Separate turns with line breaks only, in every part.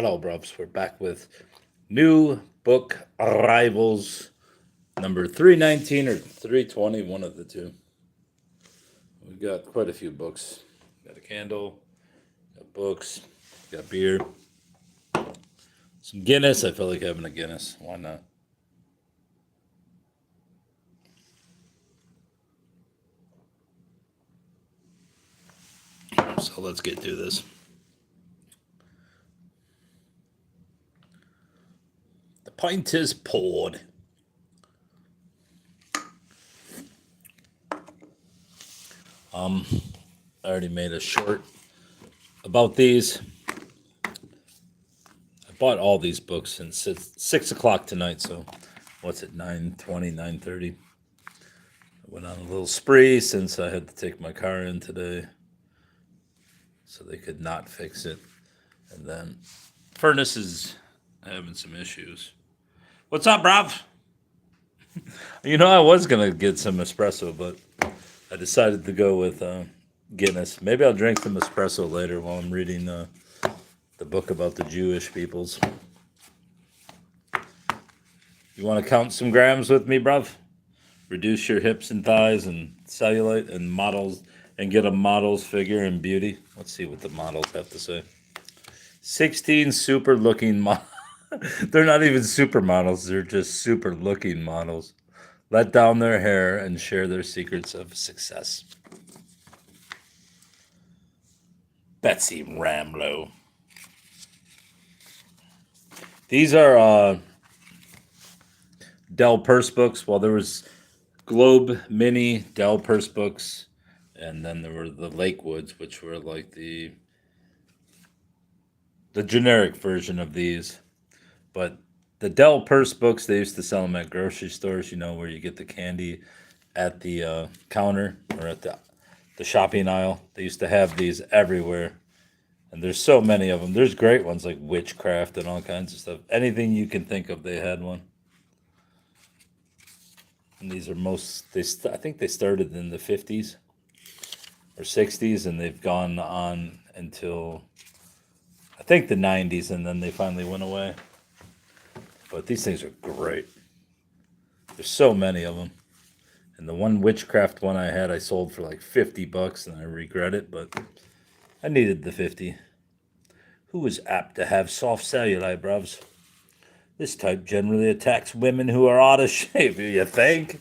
Hello, bruvs. We're back with new book arrivals, number 319 or 320, one of the two. We got quite a few books. Got a candle, got books, got beer, some Guinness. I feel like having a Guinness. Why not? So let's get through this. The pint is poured. I already made a short about these. I bought all these books since 6 o'clock tonight. So what's it, 9:20, 9:30? I went on a little spree since I had to take my car in today, so they could not fix it. And then furnace is having some issues. What's up, bruv? I was gonna get some espresso, but I decided to go with Guinness. Maybe I'll drink some espresso later while I'm reading the book about the Jewish peoples. You want to count some grams with me, bruv? Reduce your hips and thighs and cellulite and models and get a model's figure and beauty. Let's see what the models have to say. 16 super looking models. They're not even supermodels, they're just super looking models. Let down their hair and share their secrets of success. Betsy Ramlow. These are Dell Purse books. Well, there was Globe Mini Dell Purse books, and then there were the Lakewoods, which were like the generic version of these. But the Dell Purse books, they used to sell them at grocery stores, where you get the candy at the counter or at the shopping aisle. They used to have these everywhere. And there's so many of them. There's great ones like witchcraft and all kinds of stuff. Anything you can think of, they had one. And these are I think they started in the 50s or 60s, and they've gone on until I think the 90s, and then they finally went away. But these things are great. There's so many of them. And the one witchcraft one I had, I sold for like $50, and I regret it, but I needed the 50. Who is apt to have soft cellulite, bruvs? This type generally attacks women who are out of shape. You think?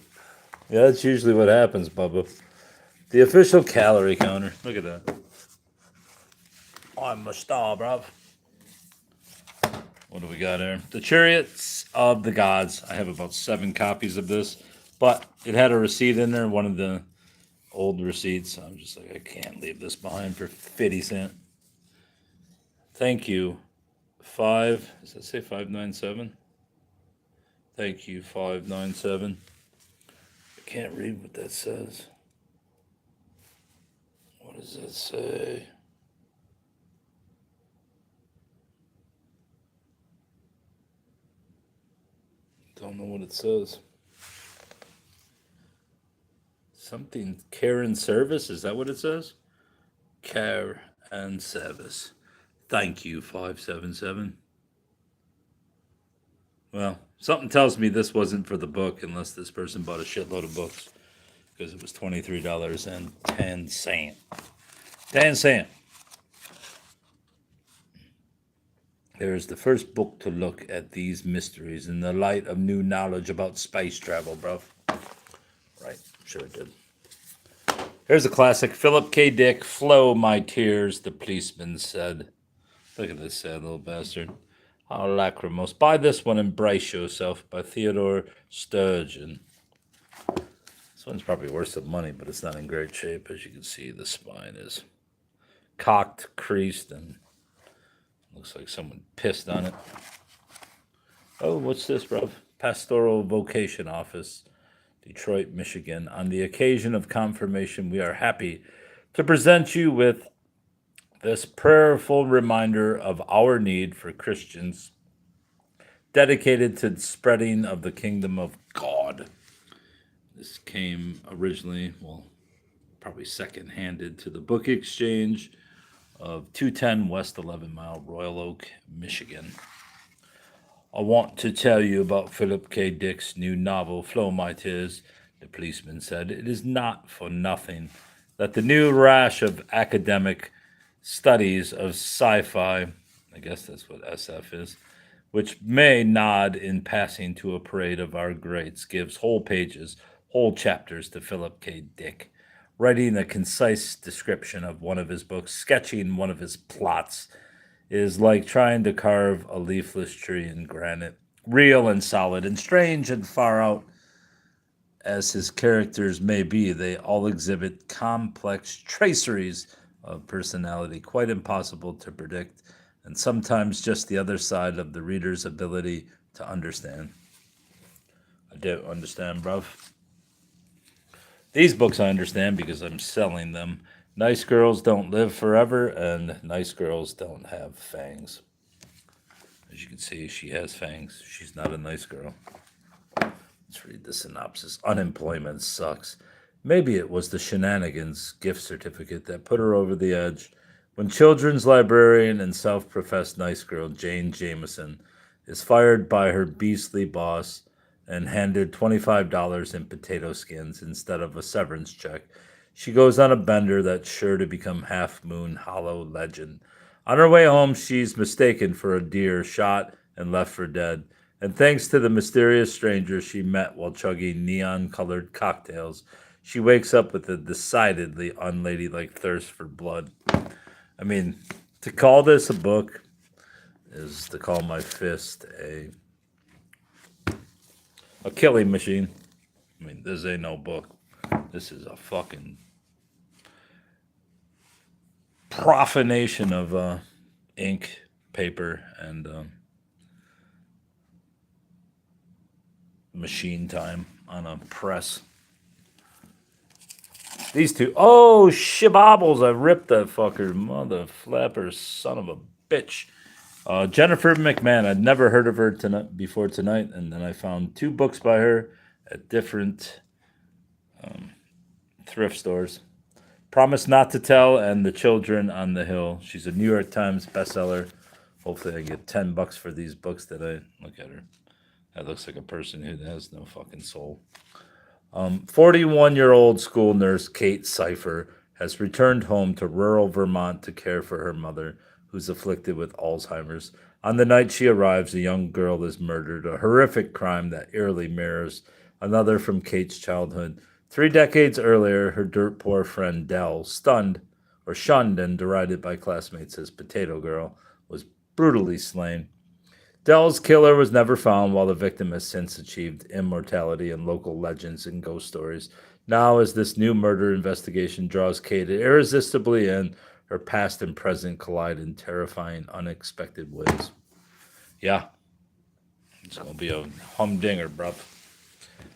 Yeah, that's usually what happens, Bubba. The official calorie counter. Look at that. I'm a star, bruv. What do we got here? The Chariots of the Gods. I have about 7 copies of this, but it had a receipt in there, one of the old receipts. I'm just like, I can't leave this behind for 50 cents. Thank you. Does that say 597? Thank you, 597. I can't read what that says. What does that say? Don't know what it says. Something care and service? Is that what it says? Care and service. Thank you, 577. Well, something tells me this wasn't for the book unless this person bought a shitload of books, because it was $23.10. 10 cents. There's the first book to look at these mysteries in the light of new knowledge about space travel, bruv. Right, sure it did. Here's a classic. Philip K. Dick, Flow My Tears, the policeman said. Look at this sad little bastard. How lachrymose. Buy this one and brace yourself by Theodore Sturgeon. This one's probably worth some money, but it's not in great shape. As you can see, the spine is cocked, creased, and looks like someone pissed on it. Oh, what's this, bruv? Pastoral Vocation Office, Detroit, Michigan. On the occasion of confirmation, we are happy to present you with this prayerful reminder of our need for Christians dedicated to the spreading of the kingdom of God. This came originally, probably second-handed to the Book Exchange. of 210 West 11 Mile, Royal Oak, Michigan. I want to tell you about Philip K. Dick's new novel, Flow My Tears, the policeman said. It is not for nothing that the new rash of academic studies of sci-fi, I guess that's what SF is, which may nod in passing to a parade of our greats, gives whole pages, whole chapters to Philip K. Dick, writing a concise description of one of his books, sketching one of his plots, is like trying to carve a leafless tree in granite, real and solid and strange and far out as his characters may be. They all exhibit complex traceries of personality, quite impossible to predict, and sometimes just the other side of the reader's ability to understand. I don't understand, bruv. These books I understand because I'm selling them. Nice girls don't live forever, and nice girls don't have fangs. As you can see, she has fangs. She's not a nice girl. Let's read the synopsis. Unemployment sucks. Maybe it was the shenanigans gift certificate that put her over the edge when children's librarian and self-professed nice girl Jane Jameson is fired by her beastly boss and handed $25 in potato skins instead of a severance check. She goes on a bender that's sure to become Half Moon Hollow legend. On her way home, she's mistaken for a deer shot and left for dead. And thanks to the mysterious stranger she met while chugging neon-colored cocktails, she wakes up with a decidedly unladylike thirst for blood. I mean, to call this a book is to call my fist a killing machine. I mean, this ain't no book. This is a fucking profanation of ink, paper, and machine time on a press. These two, oh, shibobbles, I ripped that fucker, mother flapper, son of a bitch. Jennifer McMahon, I'd never heard of her before tonight, and then I found 2 books by her at different thrift stores. Promise Not to Tell and The Children on the Hill. She's a New York Times bestseller. Hopefully I get $10 for these books that I look at her. That looks like a person who has no fucking soul. 41-year-old school nurse Kate Cipher has returned home to rural Vermont to care for her mother, who's afflicted with Alzheimer's. On the night she arrives, a young girl is murdered, a horrific crime that eerily mirrors another from Kate's childhood. 3 decades earlier, her dirt-poor friend Dell, shunned and derided by classmates as Potato Girl, was brutally slain. Dell's killer was never found, while the victim has since achieved immortality in local legends and ghost stories. Now, as this new murder investigation draws Kate irresistibly in, her past and present collide in terrifying, unexpected ways. Yeah, it's going to be a humdinger, bruv.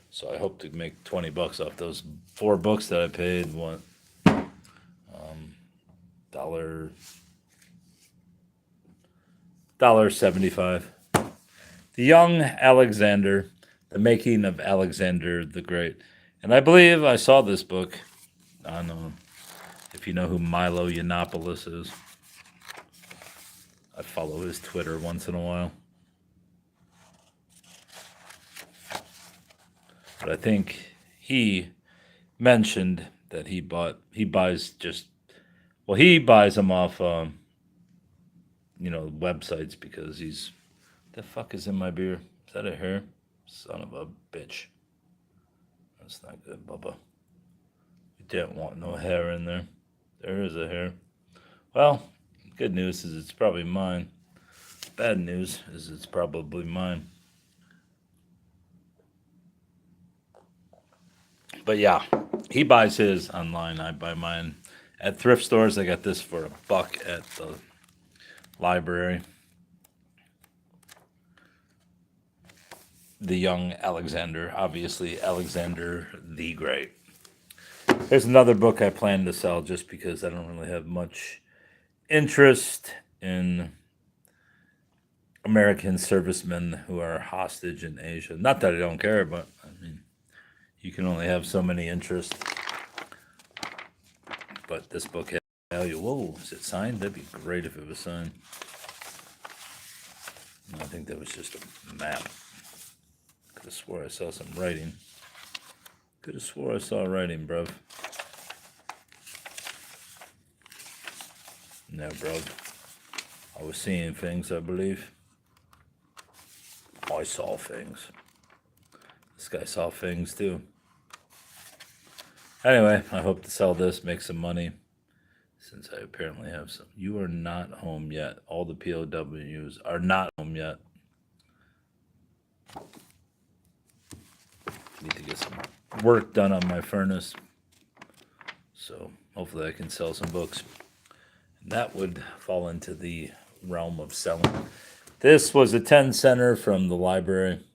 So I hope to make $20 off those 4 books that I paid. What? $1.75. The Young Alexander, The Making of Alexander the Great. And I believe I saw this book. I don't know if you know who Milo Yiannopoulos is. I follow his Twitter once in a while. But I think he mentioned that he buys them off, websites because the fuck is in my beer? Is that a hair? Son of a bitch. That's not good, Bubba. You didn't want no hair in there. There is a hair. Well, good news is it's probably mine. Bad news is it's probably mine. But yeah, he buys his online. I buy mine at thrift stores. I got this for $1 at the library. The Young Alexander, obviously Alexander the Great. There's another book I plan to sell just because I don't really have much interest in American servicemen who are hostage in Asia. Not that I don't care, but I mean, you can only have so many interests. But this book value. Whoa, is it signed? That'd be great if it was signed. No, I think that was just a map. Could have swore I saw some writing. Could have swore I saw writing, bruv. No, bruv. I was seeing things, I believe. I saw things. This guy saw things too. Anyway, I hope to sell this, make some money, since I apparently have some. You are not home yet. All the POWs are not home yet. Need to get some work done on my furnace. So hopefully I can sell some books. That would fall into the realm of selling. This was a 10-center from the library.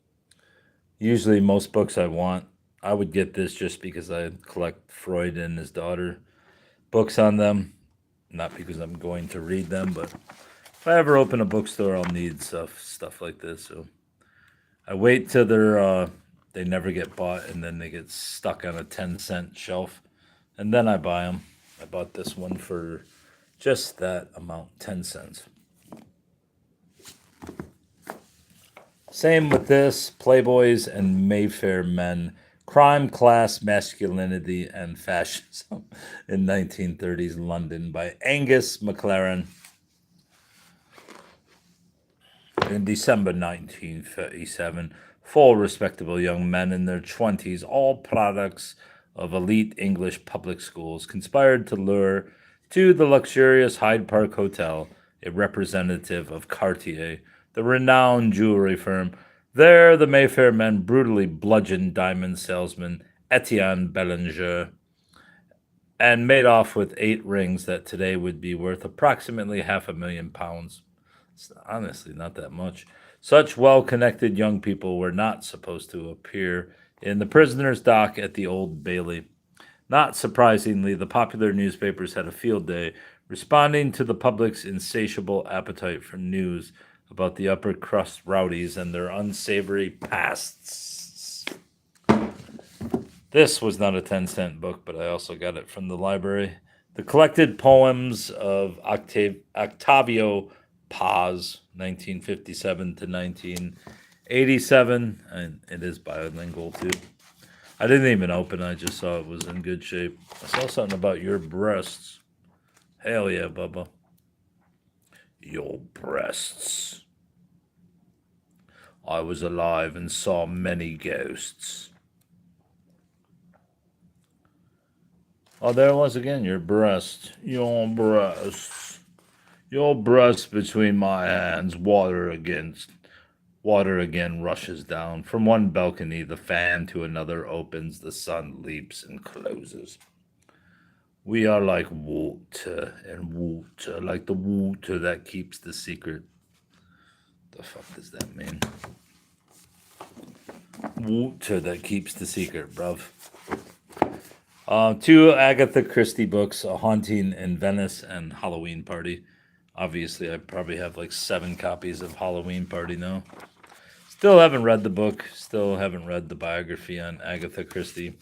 Usually most books I want, I would get this just because I collect Freud and his daughter books on them. Not because I'm going to read them, but if I ever open a bookstore, I'll need stuff like this. So I wait till they never get bought, and then they get stuck on a 10-cent shelf, and then I buy them. I bought this one for just that amount, 10 cents. Same with this, Playboys and Mayfair Men, Crime, Class, Masculinity, and Fascism in 1930s London by Angus MacLaren. In December 1937, 4 respectable young men in their 20s, all products of elite English public schools, conspired to lure to the luxurious Hyde Park Hotel a representative of Cartier, the renowned jewelry firm. There, the Mayfair men brutally bludgeoned diamond salesman Etienne Bellinger and made off with 8 rings that today would be worth approximately £500,000. It's honestly not that much. Such well-connected young people were not supposed to appear in the prisoner's dock at the Old Bailey. Not surprisingly, the popular newspapers had a field day responding to the public's insatiable appetite for news about the upper crust rowdies and their unsavory pasts. This was not a 10-cent book, but I also got it from the library. The Collected Poems of Octavio Paz, 1957 to 1987, and it is bilingual too. I didn't even open it, I just saw it was in good shape. I saw something about your breasts. Hell yeah, Bubba. Your breasts. I was alive and saw many ghosts. Oh, there it was again, your breast. Your breasts. Your breasts between my hands, water again rushes down. From one balcony, the fan to another opens, the sun leaps and closes. We are like water, and water, like the water that keeps the secret. The fuck does that mean? Water that keeps the secret, bruv. 2 Agatha Christie books, A Haunting in Venice and Halloween Party. Obviously, I probably have like 7 copies of Halloween Party now. Still haven't read the book. Still haven't read the biography on Agatha Christie.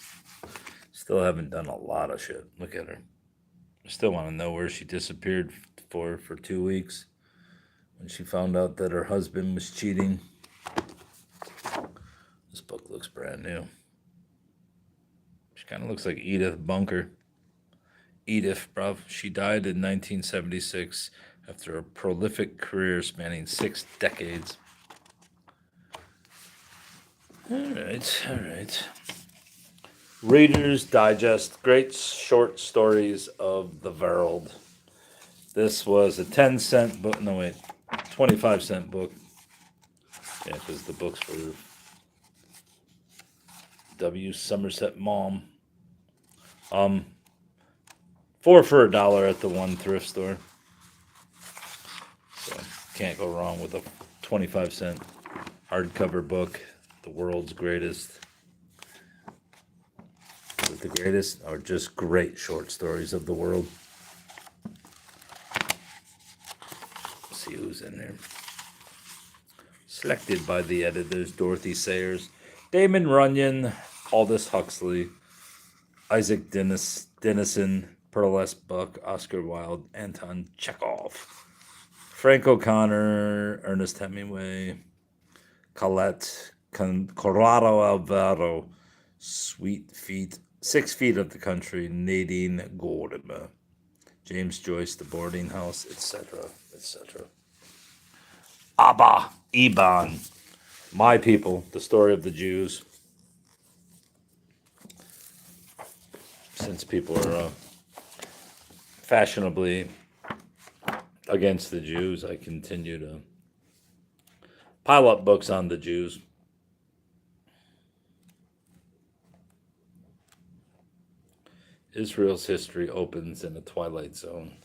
Still haven't done a lot of shit. Look at her. I still want to know where she disappeared for 2 weeks when she found out that her husband was cheating. This book looks brand new. She kind of looks like Edith Bunker. Edith, bruv. She died in 1976 after a prolific career spanning 6 decades. All right. Reader's Digest, Great Short Stories of the World. This was a 10-cent book. No, wait, 25-cent book. Yeah, because the book's for W. Somerset Maugham. 4 for $1 at the one thrift store. So can't go wrong with a 25-cent hardcover book. The world's greatest. Is it the greatest or just great short stories of the world? Let's see who's in there. Selected by the editors Dorothy Sayers, Damon Runyon, Aldous Huxley, Isaac Dennison, Pearlesque Buck, Oscar Wilde, Anton Chekhov, Frank O'Connor, Ernest Hemingway, Colette, Corrado Alvaro, Sweet Feet, 6 Feet of the Country, Nadine Gordimer, James Joyce, The Boarding House, etc., etc. Abba Eban, My People, The Story of the Jews. Since people are fashionably against the Jews, I continue to pile up books on the Jews. Israel's history opens in a twilight zone,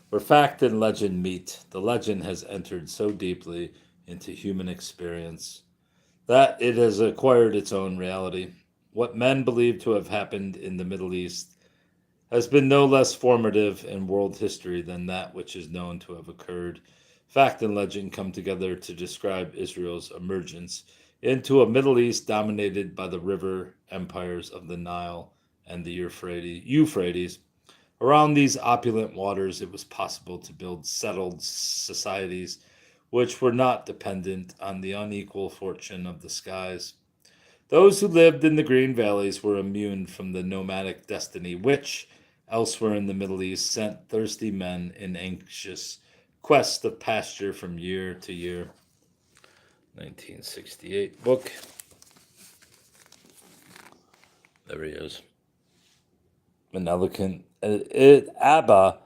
where fact and legend meet. The legend has entered so deeply into human experience that it has acquired its own reality. What men believe to have happened in the Middle East has been no less formative in world history than that which is known to have occurred. Fact and legend come together to describe Israel's emergence into a Middle East dominated by the river empires of the Nile and the Euphrates. Around these opulent waters, it was possible to build settled societies which were not dependent on the unequal fortune of the skies. Those who lived in the green valleys were immune from the nomadic destiny which, elsewhere in the Middle East, sent thirsty men in anxious quest of pasture from year to year. 1968 book. There he is. An eloquent. Abba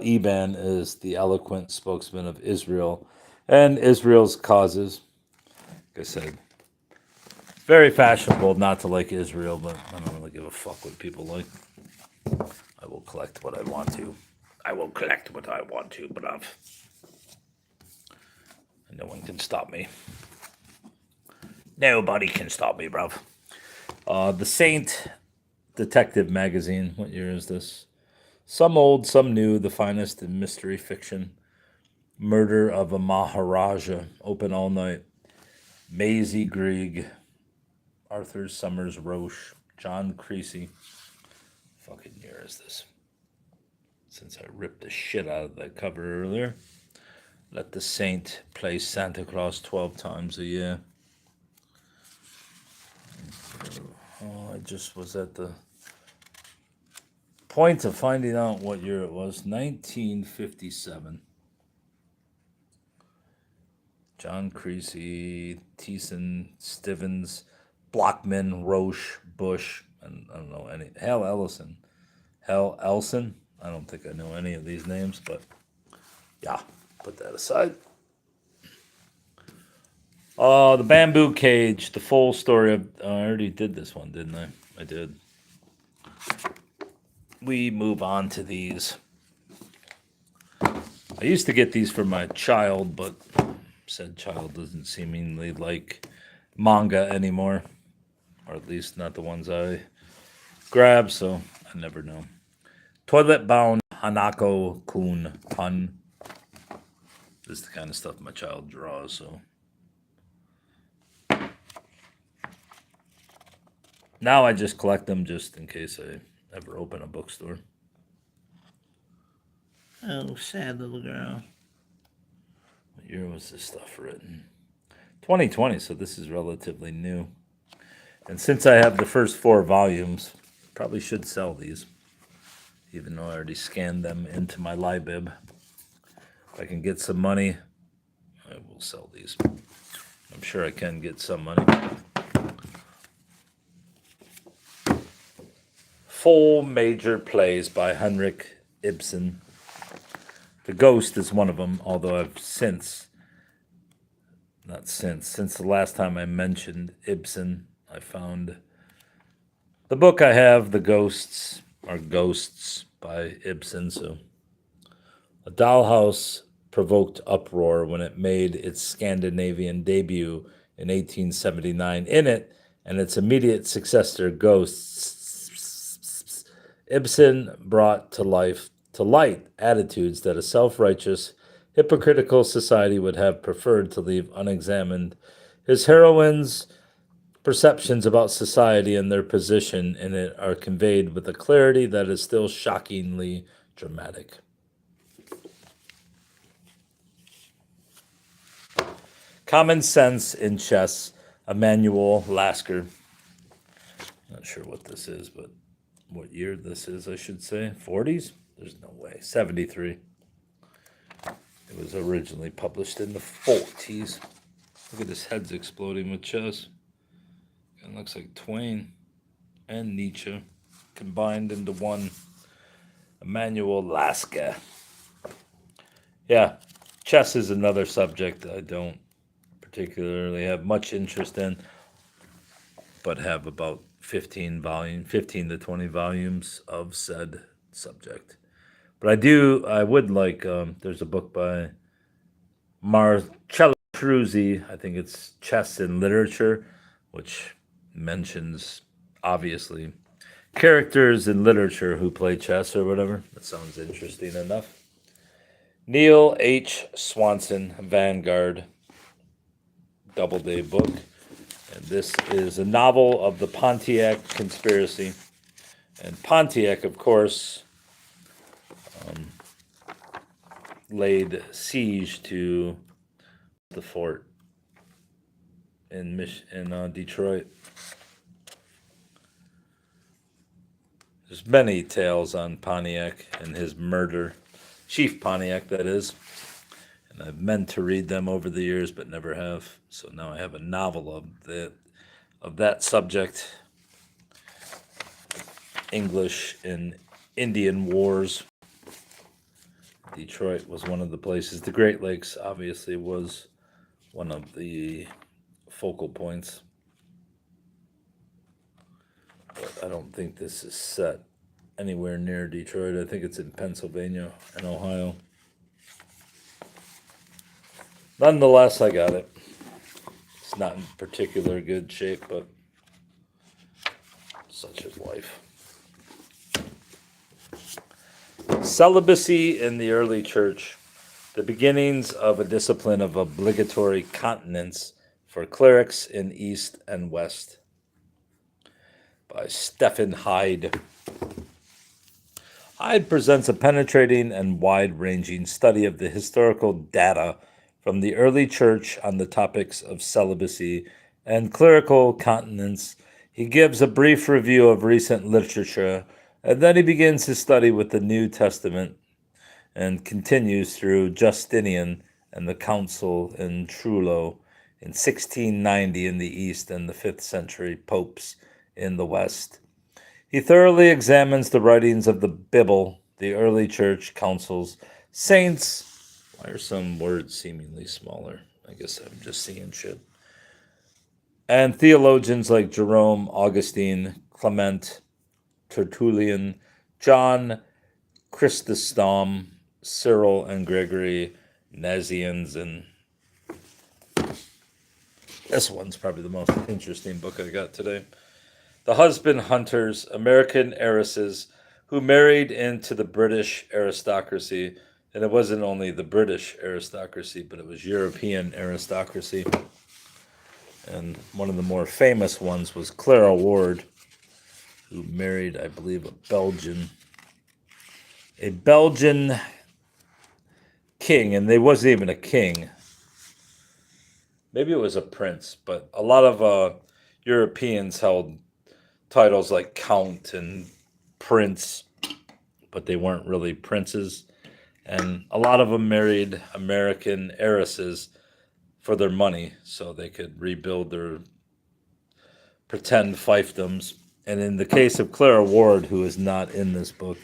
Eban is the eloquent spokesman of Israel and Israel's causes. Like I said, very fashionable not to like Israel, but I don't really give a fuck what people like. I will collect what I want to. But no one can stop me. Nobody can stop me, bruv. The Saint Detective Magazine. What year is this? Some old, some new, the finest in mystery fiction. Murder of a Maharaja. Open all night. Maisie Grieg. Arthur Summers Roche. John Creasy. Fucking year is this? Since I ripped the shit out of that cover earlier. Let the Saint play Santa Claus 12 times a year. Oh, I just was at the point of finding out what year it was. 1957. John Creasy, Thiessen, Stivens, Blockman, Roche, Bush, and I don't know any. Hal Elson. I don't think I know any of these names, but yeah, put that aside. The Bamboo Cage, the full story of. I already did this one, didn't I? I did. We move on to these. I used to get these for my child, but said child doesn't seemingly like manga anymore, or at least not the ones I grab, so I never know. Toilet Bound Hanako-kun pun. This is the kind of stuff my child draws, so. Now I just collect them just in case I ever open a bookstore. Oh, sad little girl. What year was this stuff written? 2020, so this is relatively new. And since I have the first 4 volumes, probably should sell these, even though I already scanned them into my Libib. If I can get some money, I will sell these. I'm sure I can get some money. Full major plays by Henrik Ibsen. The Ghost is one of them, although I've since the last time I mentioned Ibsen, I found the book I have, The Ghosts, or Ghosts by Ibsen. So, A Dollhouse provoked uproar when it made its Scandinavian debut in 1879. In it, and its immediate successor, Ghosts, Ibsen brought to light attitudes that a self-righteous, hypocritical society would have preferred to leave unexamined. His heroines perceptions about society and their position in it are conveyed with a clarity that is still shockingly dramatic. Common Sense in Chess, Emanuel Lasker. Not sure what this is, but what year this is, I should say. 40s? There's no way. 73. It was originally published in the 40s. Look at his head's exploding with chess. It looks like Twain and Nietzsche combined into one. Emanuel Lasker. Yeah, chess is another subject I don't particularly have much interest in, but have about 15 to 20 volumes of said subject. But I would like, there's a book by Marcello Truzzi, I think it's Chess in Literature, which mentions, obviously, characters in literature who play chess or whatever. That sounds interesting enough. Neil H. Swanson, Vanguard, Doubleday book. And this is a novel of the Pontiac conspiracy. And Pontiac, of course, laid siege to the fort in Detroit. There's many tales on Pontiac and his murder. Chief Pontiac, that is. And I've meant to read them over the years, but never have. So now I have a novel of that subject. English and Indian Wars. Detroit was one of the places. The Great Lakes, obviously, was one of the focal points. But I don't think this is set anywhere near Detroit. I think it's in Pennsylvania and Ohio. Nonetheless, I got it. It's not in particular good shape, but such is life. Celibacy in the early church, the beginnings of a discipline of obligatory continence for clerics in East and West, by Stephen Hyde. Hyde presents a penetrating and wide-ranging study of the historical data from the early church on the topics of celibacy and clerical continence. He gives a brief review of recent literature, and then he begins his study with the New Testament and continues through Justinian and the Council in Trullo in 1690 in the East and the 5th century popes in the West. He thoroughly examines the writings of the Bible, the early church councils, saints. Why are some words seemingly smaller? I guess I'm just seeing shit. And theologians like Jerome, Augustine, Clement, Tertullian, John Chrysostom, Cyril and Gregory, Nazianz, and this one's probably the most interesting book I got today. The Husband Hunters, American Heiresses Who Married into the British Aristocracy. And it wasn't only the British aristocracy, but it was European aristocracy. And one of the more famous ones was Clara Ward, who married, I believe, a Belgian king, and they wasn't even a king. Maybe it was a prince, but a lot of Europeans held titles like count and prince, but they weren't really princes. And a lot of them married American heiresses for their money so they could rebuild their pretend fiefdoms. And in the case of Clara Ward, who is not in this book,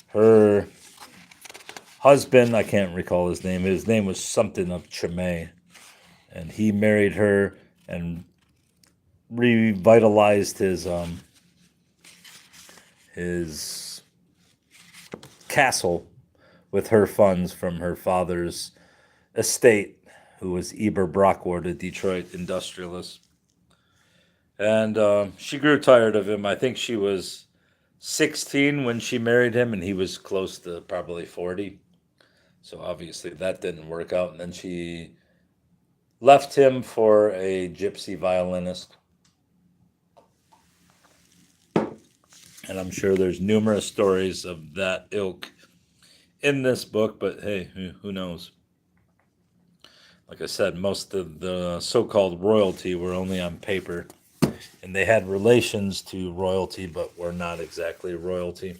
her husband, I can't recall his name was something of Chimay, and he married her and revitalized his castle with her funds from her father's estate, who was Eber Brockward, a Detroit industrialist. And she grew tired of him. I think she was 16 when she married him, and he was close to probably 40. So obviously that didn't work out. And then she left him for a gypsy violinist. And I'm sure there's numerous stories of that ilk in this book, but hey, who knows? Like I said, most of the so-called royalty were only on paper, and they had relations to royalty, but were not exactly royalty.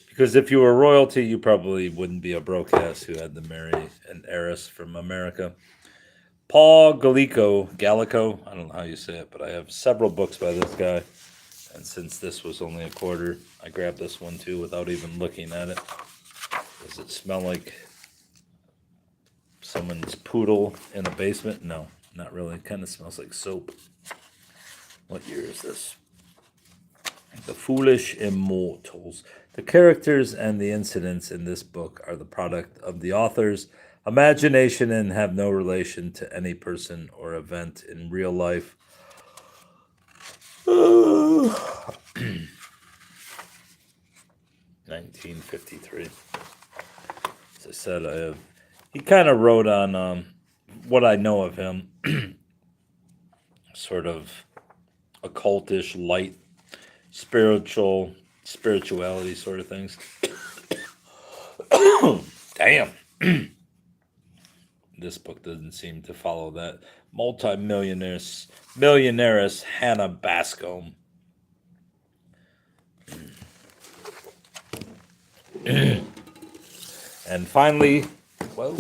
Because if you were royalty, you probably wouldn't be a broke ass who had to marry an heiress from America. Paul Gallico, I don't know how you say it, but I have several books by this guy. And since this was only a quarter, I grabbed this one too without even looking at it. Does it smell like someone's poodle in a basement? No, not really. It kind of smells like soap. What year is this? The Foolish Immortals. The characters and the incidents in this book are the product of the author's imagination and have no relation to any person or event in real life. 1953. As I said, he kind of wrote on what I know of him, sort of occultish, light, spirituality sort of things. Damn. This book doesn't seem to follow that. Millionaires Hannah Bascom. And finally, whoa,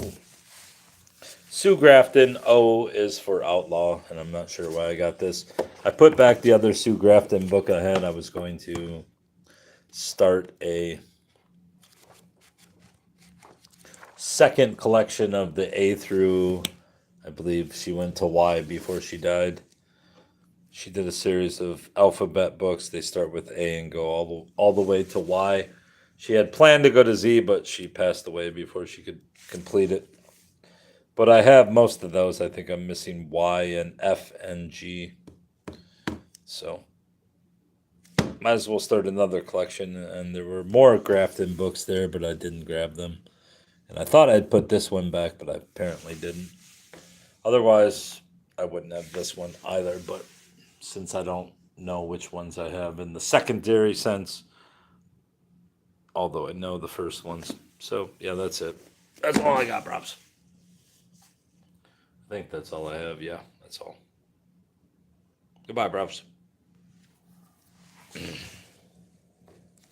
Sue Grafton. O is for outlaw, and I'm not sure why I got this. I put back the other Sue Grafton book I had. I was going to start a second collection of the A through, I believe she went to Y before she died. She did a series of alphabet books. They start with A and go all the way to Y. She had planned to go to Z, but she passed away before she could complete it. But I have most of those. I think I'm missing Y and F and G. So might as well start another collection. And there were more Grafton books there, but I didn't grab them. And I thought I'd put this one back, but I apparently didn't. Otherwise, I wouldn't have this one either. But since I don't know which ones I have in the secondary sense, although I know the first ones. So, yeah, that's it. That's all I got, props. I think that's all I have. Yeah, that's all. Goodbye, props.